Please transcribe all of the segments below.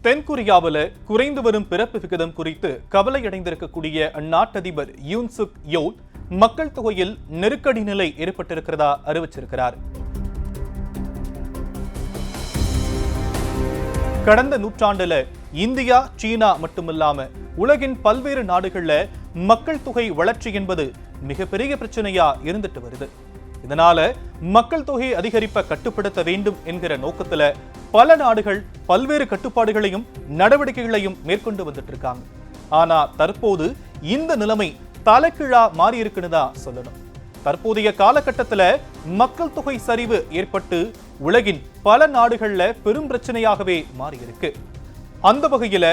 தென்கொரியாவில் குறைந்து வரும் பிறப்பு விகிதம் குறித்து கவலையடைந்திருக்கக்கூடிய அந்நாட்டு அதிபர் யூன் சுக் யோல் மக்கள் தொகையில் நெருக்கடி நிலை ஏற்பட்டிருக்கிறதா அறிவிச்சிருக்கிறார். கடந்த நூற்றாண்டுல இந்தியா, சீனா மட்டுமில்லாம உலகின் பல்வேறு நாடுகள்ல மக்கள் தொகை வளர்ச்சி என்பது மிகப்பெரிய பிரச்சனையா இருந்துட்டு வருது. இதனால மக்கள் தொகை அதிகரிப்பை கட்டுப்படுத்த வேண்டும் என்கிற நோக்கத்துல பல நாடுகள் பல்வேறு கட்டுப்பாடுகளையும் நடவடிக்கைகளையும் மேற்கொண்டு வந்துட்டு இருக்காங்க. ஆனா தற்போது இந்த நிலைமை தலைகீழா மாறி இருக்குன்னு தான் சொல்லணும். தற்போதைய காலகட்டத்துல மக்கள் தொகை சரிவு ஏற்பட்டு உலகின் பல நாடுகள்ல பெரும் பிரச்சனையாகவே மாறி இருக்கு. அந்த வகையில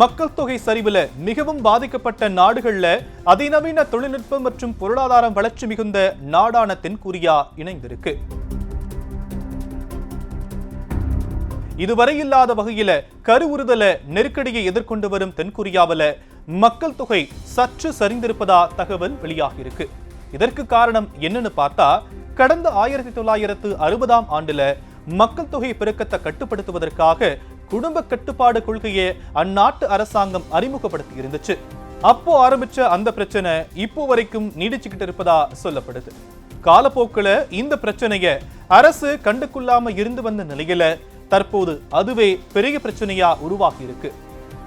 மக்கள் தொகை சரிவுல மிகவும் பாதிக்கப்பட்ட நாடுகள்ல அதிநவீன தொழில்நுட்பம் மற்றும் பொருளாதாரம் வளர்ச்சி மிகுந்த நாடான தென்கொரியா இணைந்திருக்கு. இதுவரை இல்லாத வகையில கருவுறுதல நெருக்கடியை எதிர்கொண்டு வரும் தென்கொரியாவில மக்கள் தொகை சற்று சரிந்திருப்பதா தகவல் வெளியாகி இருக்கு. இதற்கு காரணம் என்னன்னு பார்த்தா, கடந்த 1960ஆம் ஆண்டுல மக்கள் தொகை பெருக்கத்தை கட்டுப்படுத்துவதற்காக குடும்ப கட்டுப்பாடு கொள்கையை அந்நாட்டு அரசாங்கம் அறிமுகப்படுத்தி இருந்துச்சு. அப்போ ஆரம்பிச்ச அந்த பிரச்சனை இப்போ வரைக்கும் நீடிச்சுக்கிட்டு இருப்பதா சொல்லப்படுது. காலப்போக்கில் இந்த பிரச்சனைய அரசு கண்டுகொள்ளாம இருந்து வந்த நிலையில தற்போது அதுவே பெரிய பிரச்சனையா உருவாகி இருக்கு.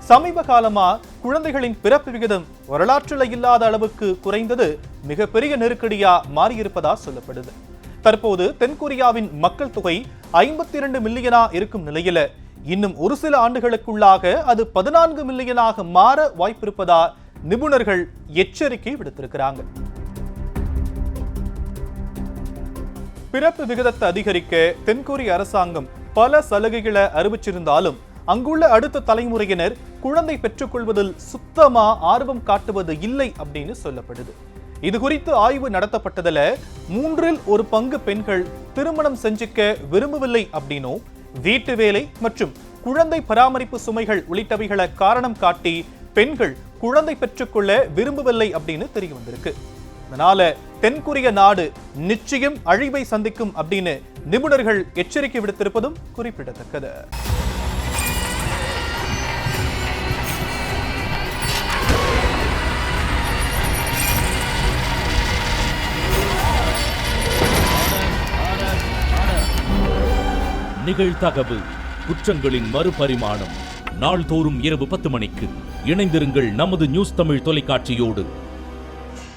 சமீப காலமா குழந்தைகளின் பிறப்பு விகிதம் வரலாற்றில் இல்லாத அளவுக்கு குறைந்தது மிகப்பெரிய நெருக்கடியா மாறியிருப்பதா சொல்லப்படுது. தற்போது தென்கொரியாவின் மக்கள் தொகை 52 மில்லியனா இருக்கும் நிலையில இன்னும் ஒரு சில ஆண்டுகளுக்குள்ளாக அது 14 மில்லியனாக மாற வாய்ப்பிருப்பதா நிபுணர்கள் எச்சரிக்கை விடுத்திருக்கிறாங்க. பிறப்பு விகிதத்தை அதிகரிக்க தென்கொரிய அரசாங்கம் பல சலுகைகளை அறிவிச்சிருந்தாலும் அங்குள்ள அடுத்த தலைமுறையினர் குழந்தை பெற்றுக்கொள்வதில் சுத்தமா ஆர்வம் காட்டுவது இல்லை அப்படின்னு சொல்லப்படுது. இது குறித்து ஆய்வு நடத்தப்பட்டதுல 1/3 பெண்கள் திருமணம் செஞ்சுக்க விரும்பவில்லை அப்படின்னும், வீட்டு வேலை மற்றும் குழந்தை பராமரிப்பு சுமைகள் உள்ளிட்டவைகளை காரணம் காட்டி பெண்கள் குழந்தை பெற்றுக்கொள்ள விரும்பவில்லை அப்படின்னு தெரிய வந்திருக்கு. அதனால தென்கொரிய நாடு நிச்சயம் அழிவை சந்திக்கும் அப்படின்னு நிபுணர்கள் எச்சரிக்கை விடுத்திருப்பதும் குறிப்பிடத்தக்கது. நிகழ்தகவு குற்றங்களின் மறுபரிமாணம் நாள்தோறும் இரவு 10 மணிக்கு இணைந்திருங்கள் நமது நியூஸ் தமிழ் தொலைக்காட்சியோடு.